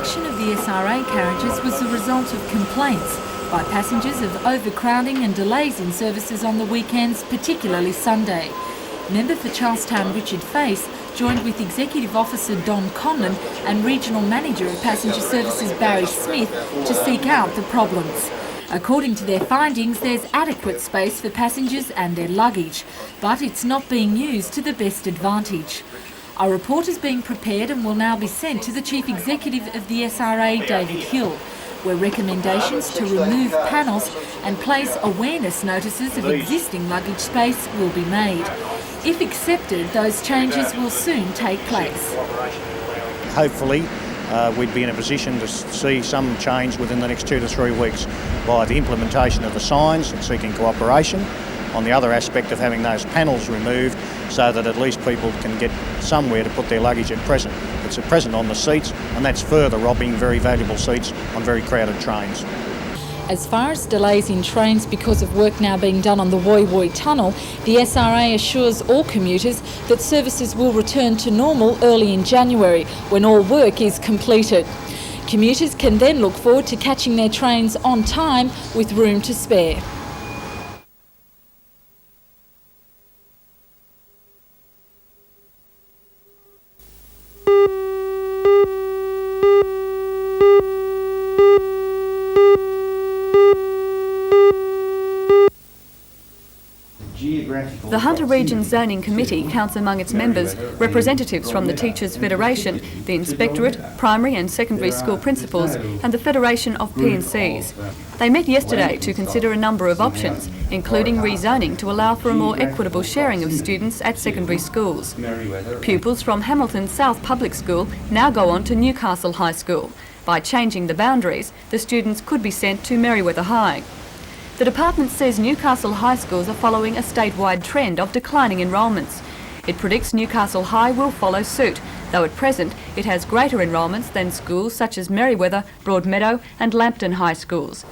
rejection of the SRA carriages was the result of complaints by passengers of overcrowding and delays in services on the weekends, particularly Sunday. Member for Charlestown Richard Face joined with Executive Officer Don Conlon and Regional Manager of Passenger Services Barry Smith to seek out the problems. According to their findings, there's adequate space for passengers and their luggage, but it's not being used to the best advantage. A report is being prepared and will now be sent to the Chief Executive of the SRA, David Hill, where recommendations to remove panels and place awareness notices of existing luggage space will be made. If accepted, those changes will soon take place. Hopefully, we'd be in a position to see some change within the next 2 to 3 weeks by the implementation of the signs and seeking cooperation. On the other aspect of having those panels removed so that at least people can get somewhere to put their luggage at present. It's at present on the seats, and that's further robbing very valuable seats on very crowded trains. As far as delays in trains because of work now being done on the Woy Woy Tunnel, the SRA assures all commuters that services will return to normal early in January when all work is completed. Commuters can then look forward to catching their trains on time with room to spare. The Hunter Region Zoning Committee counts among its members representatives from the Teachers Federation, the Inspectorate, Primary and Secondary School Principals and the Federation of P&Cs. They met yesterday to consider a number of options, including rezoning to allow for a more equitable sharing of students at secondary schools. Pupils from Hamilton South Public School now go on to Newcastle High School. By changing the boundaries, the students could be sent to Merewether High. The department says Newcastle high schools are following a statewide trend of declining enrolments. It predicts Newcastle High will follow suit, though at present it has greater enrolments than schools such as Merewether, Broadmeadow and Lambton High Schools.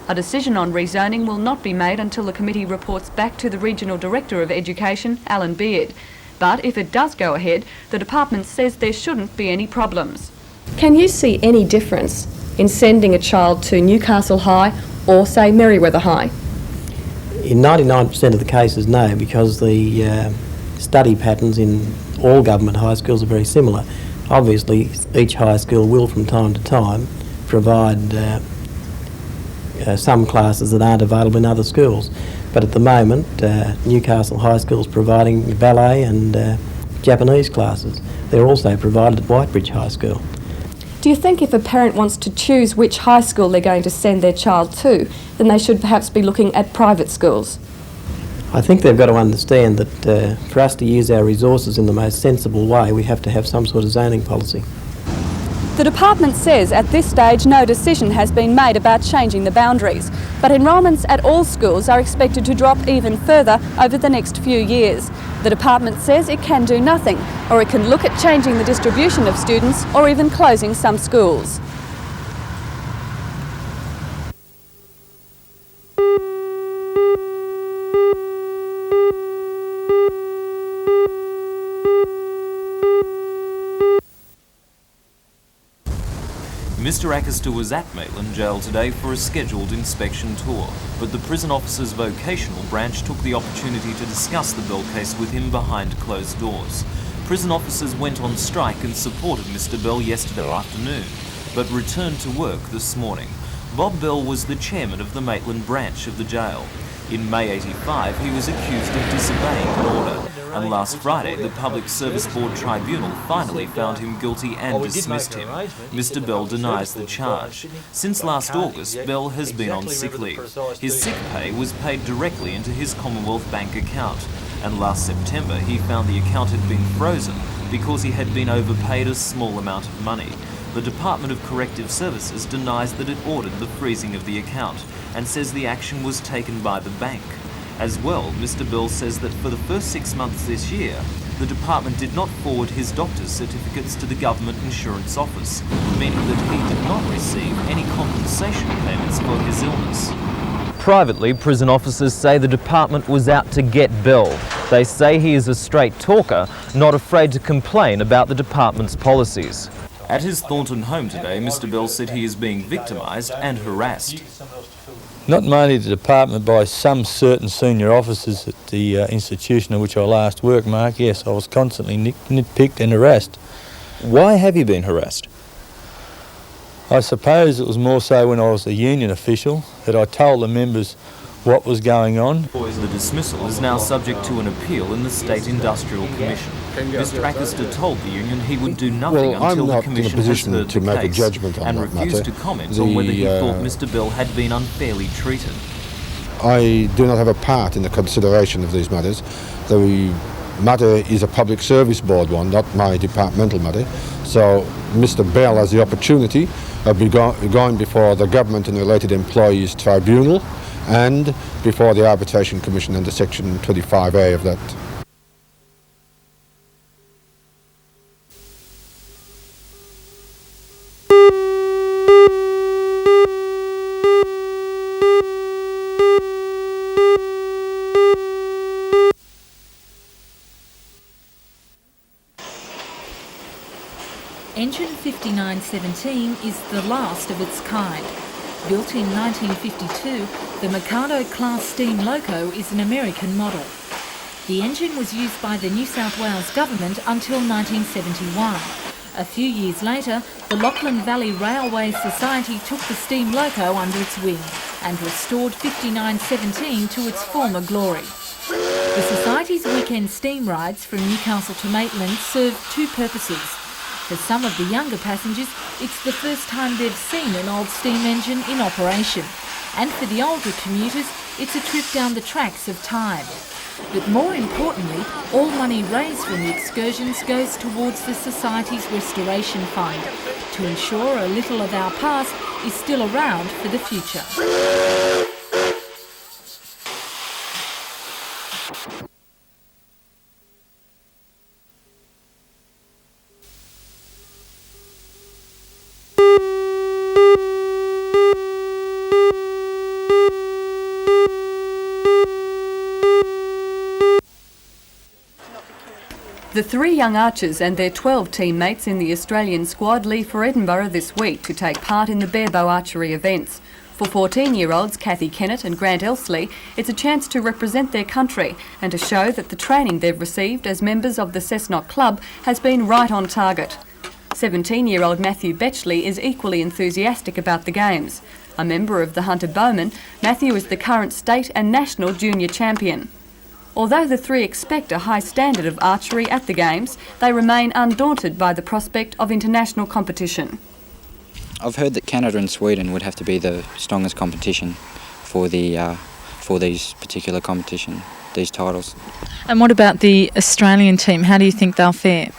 A decision on rezoning will not be made until the committee reports back to the Regional Director of Education, Alan Beard. But if it does go ahead, the department says there shouldn't be any problems. Can you see any difference in sending a child to Newcastle High or, say, Merewether High? In 99% of the cases, no, because the study patterns in all government high schools are very similar. Obviously, each high school will, from time to time, provide some classes that aren't available in other schools. But at the moment, Newcastle High School is providing ballet and Japanese classes. They're also provided at Whitebridge High School. Do you think if a parent wants to choose which high school they're going to send their child to, then they should perhaps be looking at private schools? I think they've got to understand that for us to use our resources in the most sensible way, we have to have some sort of zoning policy. The department says at this stage no decision has been made about changing the boundaries, but enrolments at all schools are expected to drop even further over the next few years. The department says it can do nothing, or it can look at changing the distribution of students or even closing some schools. Mr Ackister was at Maitland Jail today for a scheduled inspection tour, but the prison officer's vocational branch took the opportunity to discuss the Bell case with him behind closed doors. Prison officers went on strike and supported Mr Bell yesterday afternoon, but returned to work this morning. Bob Bell was the chairman of the Maitland branch of the jail. In May '85, he was accused of disobeying an order, and last Friday the Public Service Board Tribunal finally found him guilty and dismissed him. Mr Bell denies the charge. Since last August, Bell has been on sick leave. His sick pay was paid directly into his Commonwealth bank account, and last September he found the account had been frozen because he had been overpaid a small amount of money. The Department of Corrective Services denies that it ordered the freezing of the account and says the action was taken by the bank. As well, Mr Bell says that for the first 6 months this year, the department did not forward his doctor's certificates to the Government Insurance Office, meaning that he did not receive any compensation payments for his illness. Privately, prison officers say the department was out to get Bell. They say he is a straight talker, not afraid to complain about the department's policies. At his Thornton home today, Mr Bell said he is being victimised and harassed. Not mainly the department, by some certain senior officers at the institution in which I last worked, Mark. Yes, I was constantly nitpicked and harassed. Why have you been harassed? I suppose it was more so when I was a union official that I told the members what was going on. The dismissal is now subject to an appeal in the State Industrial Commission. Mr Ackerster told the union he would do nothing until the Commission has heard the case and refused to comment on whether he thought Mr Bell had been unfairly treated. I do not have a part in the consideration of these matters. The matter is a public service board one, not my departmental matter. So Mr Bell has the opportunity of going before the Government and Related Employees Tribunal and before the Arbitration Commission under Section 25A of that. Engine 5917 is the last of its kind. Built in 1952, the Mikado class steam loco is an American model. The engine was used by the New South Wales government until 1971. A few years later, the Lachlan Valley Railway Society took the steam loco under its wing and restored 5917 to its former glory. The Society's weekend steam rides from Newcastle to Maitland serve two purposes. For some of the younger passengers, it's the first time they've seen an old steam engine in operation. And for the older commuters, it's a trip down the tracks of time. But more importantly, all money raised from the excursions goes towards the Society's restoration fund to ensure a little of our past is still around for the future. The three young archers and their 12 teammates in the Australian squad leave for Edinburgh this week to take part in the barebow archery events. For 14-year-olds Kathy Kennett and Grant Elsley, it's a chance to represent their country and to show that the training they've received as members of the Cessnock Club has been right on target. 17-year-old Matthew Betchley is equally enthusiastic about the games. A member of the Hunter Bowmen, Matthew is the current state and national junior champion. Although the three expect a high standard of archery at the Games, they remain undaunted by the prospect of international competition. I've heard that Canada and Sweden would have to be the strongest competition for these particular these titles. And what about the Australian team? How do you think they'll fare?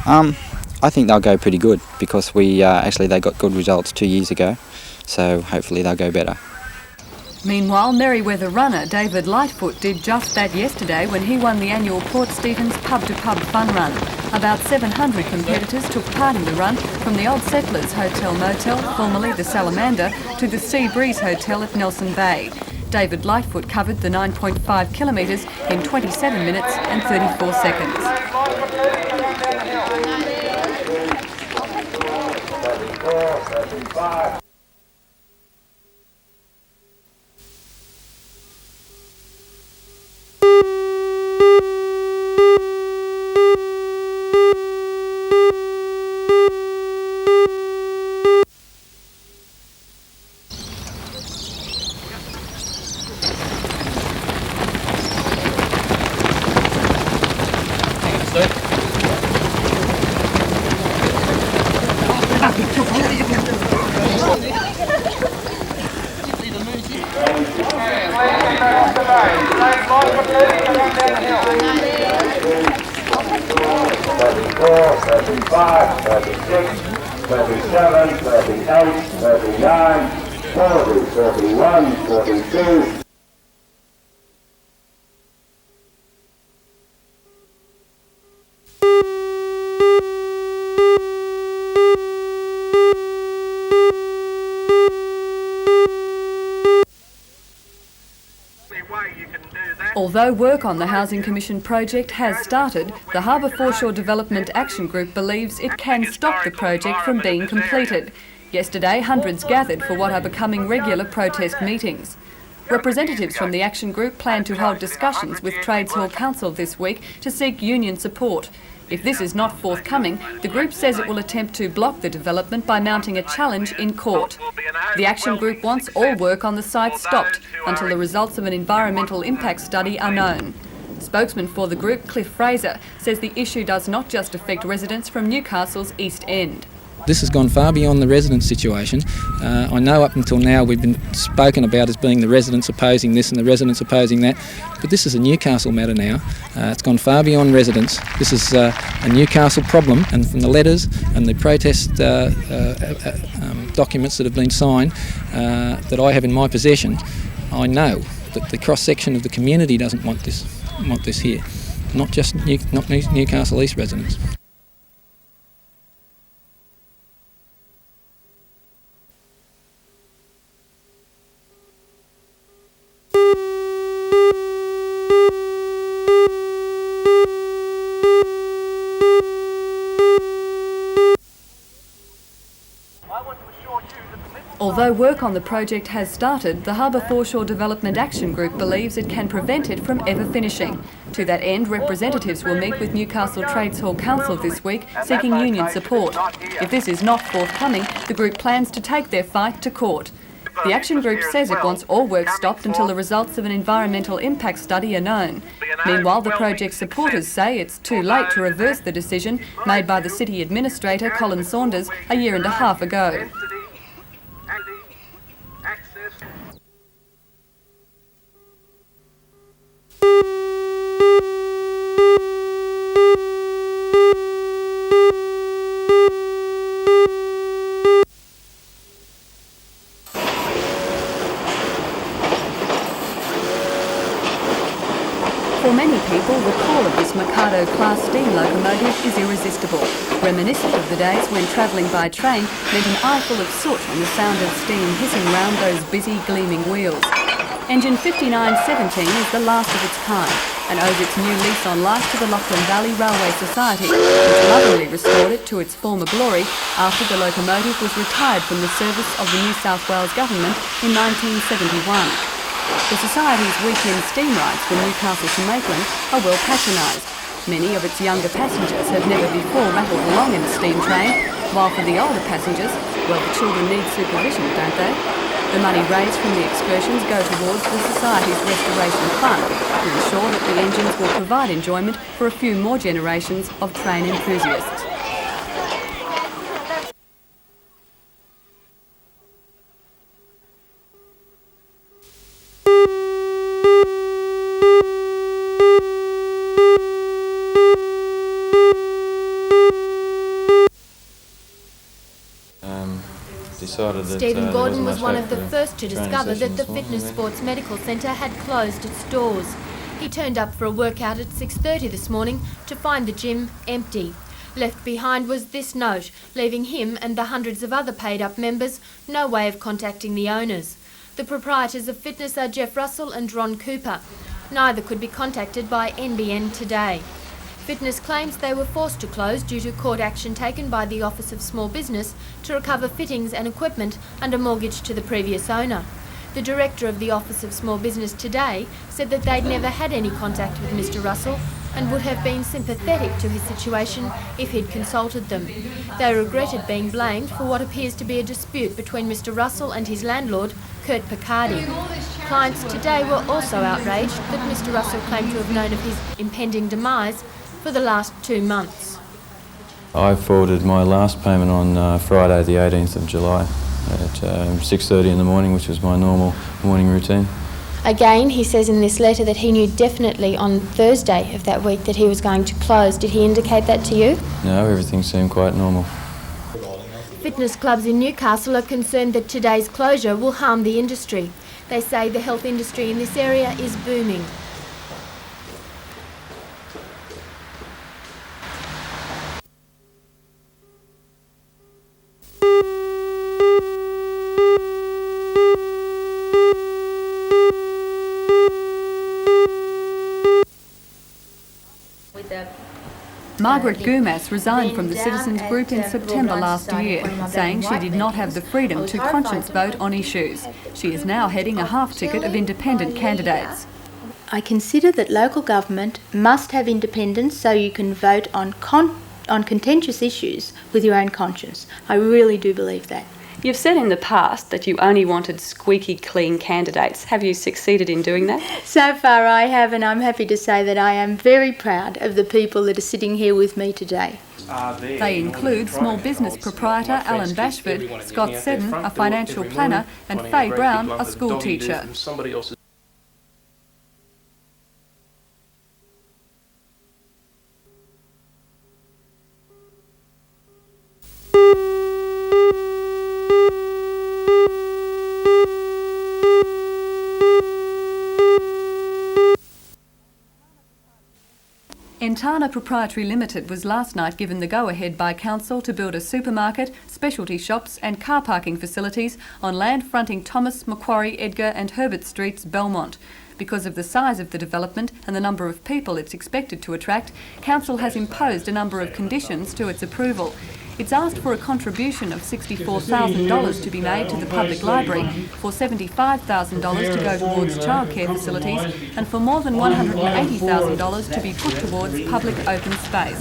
I think they'll go pretty good because they got good results 2 years ago, so hopefully they'll go better. Meanwhile, Merryweather runner David Lightfoot did just that yesterday when he won the annual Port Stephens pub-to-pub fun run. About 700 competitors took part in the run from the Old Settlers Hotel Motel, formerly the Salamander, to the Sea Breeze Hotel at Nelson Bay. David Lightfoot covered the 9.5 kilometres in 27 minutes and 34 seconds. way you can do that Although work on the Housing Commission project has started, the Harbour Foreshore Development Action Group believes it can stop the project from being completed. Yesterday, hundreds gathered for what are becoming regular protest meetings. Representatives from the Action Group plan to hold discussions with Trades Hall Council this week to seek union support. If this is not forthcoming, the group says it will attempt to block the development by mounting a challenge in court. The Action Group wants all work on the site stopped until the results of an environmental impact study are known. Spokesman for the group, Cliff Fraser, says the issue does not just affect residents from Newcastle's East End. This has gone far beyond the resident situation. I know up until now we've been spoken about as being the residents opposing this and the residents opposing that, but this is a Newcastle matter now. It's gone far beyond residents. This is a Newcastle problem, and from the letters and the protest documents that have been signed that I have in my possession, I know that the cross-section of the community doesn't want this here, not just Newcastle East residents. Although work on the project has started, the Harbour Foreshore Development Action Group believes it can prevent it from ever finishing. To that end, representatives will meet with Newcastle Trades Hall Council this week, seeking union support. If this is not forthcoming, the group plans to take their fight to court. The Action Group says it wants all work stopped until the results of an environmental impact study are known. Meanwhile, the project supporters say it's too late to reverse the decision made by the City Administrator, Colin Saunders, a year and a half ago. For many people, the call of this Mikado class steam locomotive is irresistible, reminiscent of the days when travelling by train meant an eyeful of soot and the sound of steam hissing round those busy, gleaming wheels. Engine 5917 is the last of its kind and owes its new lease on life to the Lachlan Valley Railway Society, which lovingly restored it to its former glory after the locomotive was retired from the service of the New South Wales Government in 1971. The Society's weekend steam rides from Newcastle to Maitland are well patronised. Many of its younger passengers have never before rattled along in a steam train, while for the older passengers, well, the children need supervision, don't they? The money raised from the excursions go towards the Society's restoration fund to ensure that the engines will provide enjoyment for a few more generations of train enthusiasts. Stephen Gordon was one of the first to discover that the Fitness Sports Medical Centre had closed its doors. He turned up for a workout at 6:30 this morning to find the gym empty. Left behind was this note, leaving him and the hundreds of other paid-up members no way of contacting the owners. The proprietors of Fitness are Jeff Russell and Ron Cooper. Neither could be contacted by NBN today. Fitness claims they were forced to close due to court action taken by the Office of Small Business to recover fittings and equipment under mortgage to the previous owner. The director of the Office of Small Business today said that they'd never had any contact with Mr. Russell and would have been sympathetic to his situation if he'd consulted them. They regretted being blamed for what appears to be a dispute between Mr. Russell and his landlord, Kurt Picardi. Clients today were also outraged that Mr. Russell claimed to have known of his impending demise for the last 2 months. I forwarded my last payment on Friday the 18th of July at 6:30 in the morning, which was my normal morning routine. Again, he says in this letter that he knew definitely on Thursday of that week that he was going to close. Did he indicate that to you? No, everything seemed quite normal. Fitness clubs in Newcastle are concerned that today's closure will harm the industry. They say the health industry in this area is booming. Margaret Gumas resigned from the Citizens Group in September last year, saying she did not have the freedom to conscience vote on issues. She is now heading a half ticket of independent candidates. I consider that local government must have independence so you can vote on contentious issues with your own conscience. I really do believe that. You've said in the past that you only wanted squeaky clean candidates. Have you succeeded in doing that? So far I have, and I'm happy to say that I am very proud of the people that are sitting here with me today. They include small business proprietor Alan Bashford, Scott Seddon, a financial planner, and Faye Brown, a school teacher. Entana Proprietary Limited was last night given the go-ahead by Council to build a supermarket, specialty shops and car parking facilities on land fronting Thomas, Macquarie, Edgar and Herbert Streets, Belmont. Because of the size of the development and the number of people it's expected to attract, Council has imposed a number of conditions to its approval. It's asked for a contribution of $64,000 to be made to the public library, for $75,000 to go towards childcare facilities and for more than $180,000 to be put towards public open space.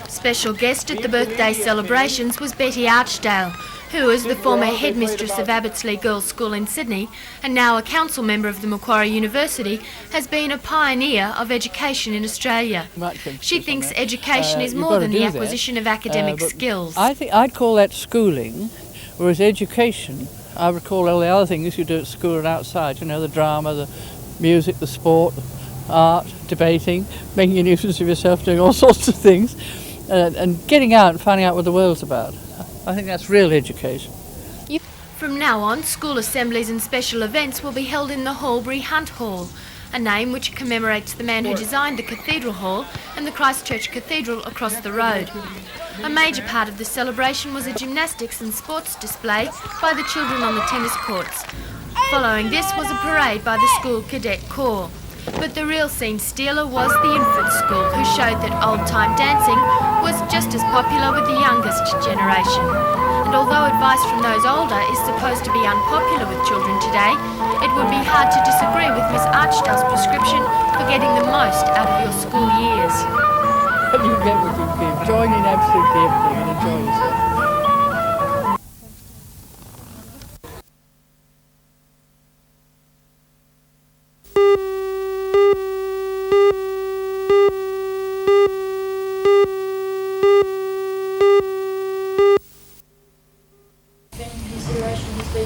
Special guest at the birthday celebrations was Betty Archdale, who, as the former headmistress of Abbotsleigh Girls' School in Sydney and now a council member of the Macquarie University, has been a pioneer of education in Australia. She thinks education is more than the acquisition of academic skills. I think I'd call that schooling, whereas education, I would call all the other things you do at school and outside, you know, the drama, the music, the sport, art, debating, making a nuisance of yourself, doing all sorts of things, and getting out and finding out what the world's about. I think that's real education. From now on, school assemblies and special events will be held in the Horbury Hunt Hall, a name which commemorates the man who designed the Cathedral Hall and the Christchurch Cathedral across the road. A major part of the celebration was a gymnastics and sports display by the children on the tennis courts. Following this was a parade by the school cadet corps. But the real scene stealer was the infant school, who showed that old-time dancing was just as popular with the youngest generation. And although advice from those older is supposed to be unpopular with children today, it would be hard to disagree with Miss Archdale's prescription for getting the most out of your school years. You get what you give. Join in absolutely everything and enjoy yourself.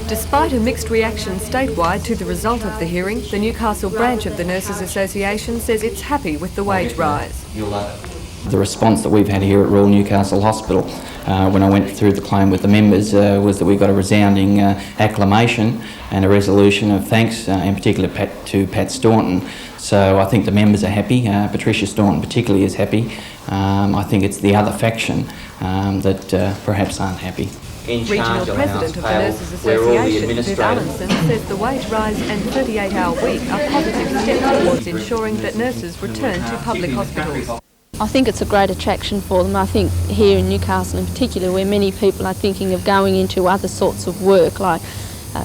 Despite a mixed reaction statewide to the result of the hearing, the Newcastle branch of the Nurses Association says it's happy with the wage rise. The response that we've had here at Royal Newcastle Hospital when I went through the claim with the members was that we got a resounding acclamation and a resolution of thanks, in particular to Pat Staunton. So I think the members are happy. Patricia Staunton particularly is happy. I think it's the other faction that perhaps aren't happy. Regional President of the Nurses Association, Viv Allenson, says the wage rise and 38-hour week are positive steps towards ensuring that nurses return to public hospitals. I think it's a great attraction for them. I think here in Newcastle in particular, where many people are thinking of going into other sorts of work like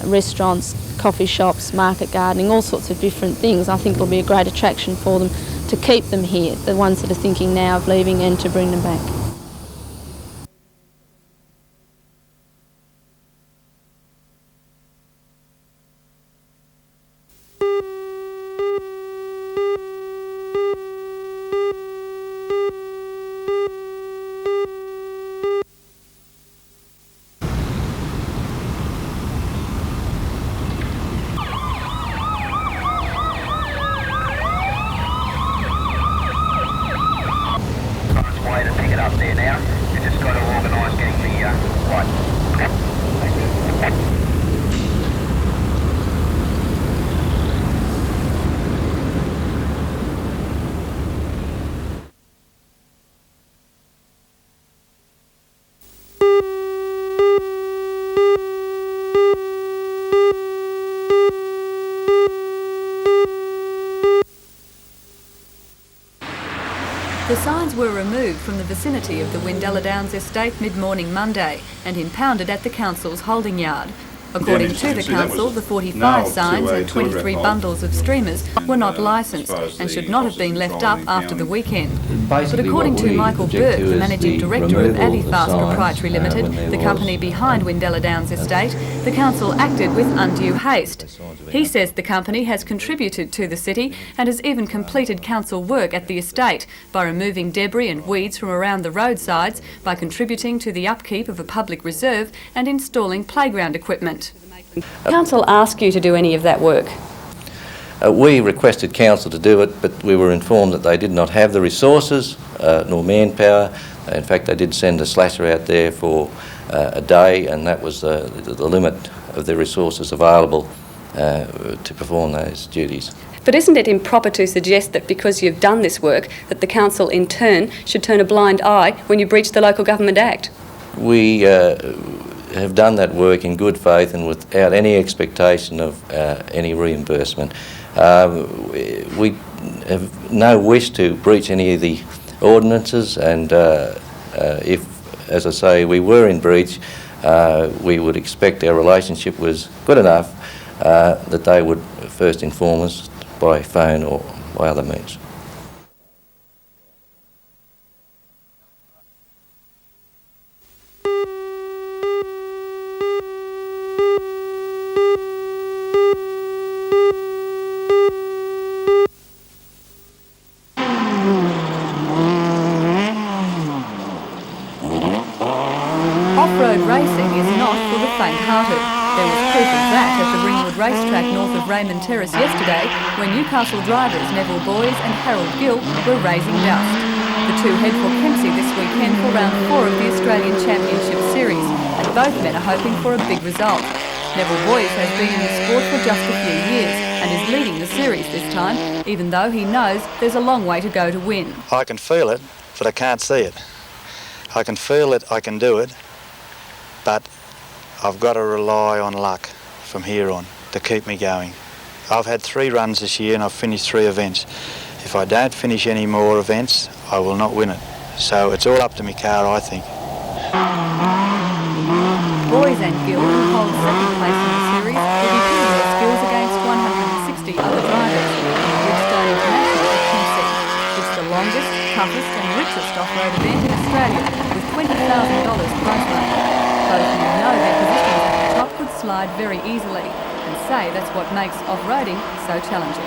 restaurants, coffee shops, market gardening, all sorts of different things, I think it'll be a great attraction for them to keep them here, the ones that are thinking now of leaving and to bring them back. Way to pick it up. The signs were removed from the vicinity of the Windella Downs estate mid-morning Monday and impounded at the council's holding yard. According to the council, the 45 signs and 23 bundles of streamers were not licensed and should not have been left up after the weekend. But according to Michael Burke, the managing director of Avifast Proprietary Limited, the company behind Windella Downs estate, the council acted with undue haste. He says the company has contributed to the city and has even completed council work at the estate by removing debris and weeds from around the roadsides, by contributing to the upkeep of a public reserve and installing playground equipment. Council asked you to do any of that work? We requested council to do it, but we were informed that they did not have the resources nor manpower. In fact, they did send a slasher out there for a day, and that was the limit of the resources available to perform those duties. But isn't it improper to suggest that because you've done this work, that the council in turn should turn a blind eye when you breach the Local Government Act? We have done that work in good faith and without any expectation of any reimbursement. We have no wish to breach any of the ordinances, and if, as I say, we were in breach, we would expect our relationship was good enough that they would first inform us by phone or by other means. Off-road racing is not for the faint-hearted. There was proof of that at the Ringwood racetrack north of Raymond Terrace yesterday, where Newcastle drivers Neville Boys and Harold Gill were raising dust. The two head for Kempsey this weekend for round 4 of the Australian Championship Series, and both men are hoping for a big result. Neville Boys has been in the sport for just a few years and is leading the series this time, even though he knows there's a long way to go to win. I can feel it, but I can't see it. I can feel it, I can do it, but I've got to rely on luck from here on to keep me going. I've had 3 runs this year and I've finished 3 events. If I don't finish any more events, I will not win it. So it's all up to my car, I think. Boys and Gill, who hold second place in the series, will be pitting their skills against 160 other drivers in Milestone International at Kempsey. It's the longest, toughest and richest off-road event in Australia, with $20,000 prize money. Both men know their positions at the top could slide very easily, and say that's what makes off-roading so challenging.